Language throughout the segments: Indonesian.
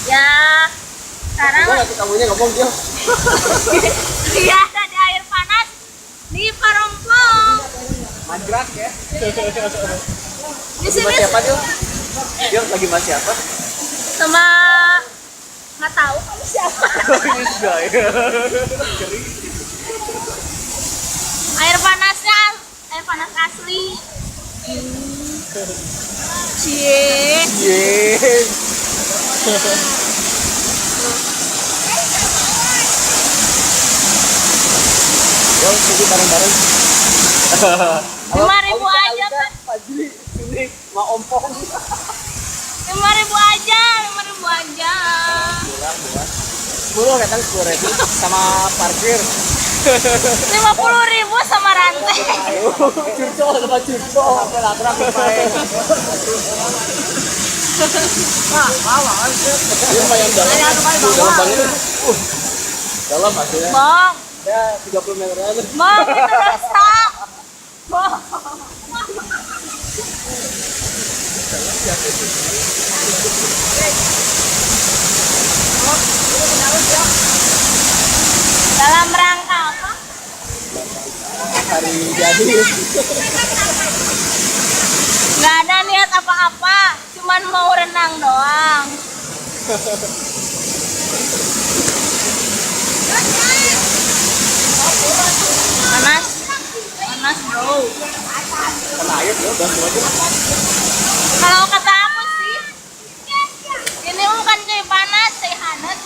Ya, sekarang Kamunya ngomong dia. biasa di air panas di Parompong. Manjrak ya. Di sini Siapa dia? Dia lagi masih apa? sama nggak tahu kamu siapa. Iya ya. Air panasnya air panas asli. Cie. Yes. Yo, pergi bareng-bareng. 5.000 aja kan? Pak Jili, sini mau ompong. 5.000 aja, 5.000 aja. Pulang, 10 katanya 10.000 sama parkir. 50.000 sama rantai. Curco sama curco. Sampai labrak lupain. Wah, bawa aja. Ini lumayan dalam. Dalam banget. Dalam hasilnya. Bong, Ya 30 meteran. bong itu rusak. Bong. Dalam rangka apa? Hari jadi. Nggak ada niat apa-apa, cuman mau renang doang. Panas, panas bro. Kena air ya, bantu aja. Kalau kata aku sih, ini bukan cuy panas, cuy hangat.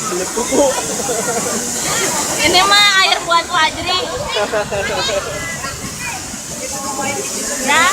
Belet kuku. Ini mah air buat Wajri. Ya.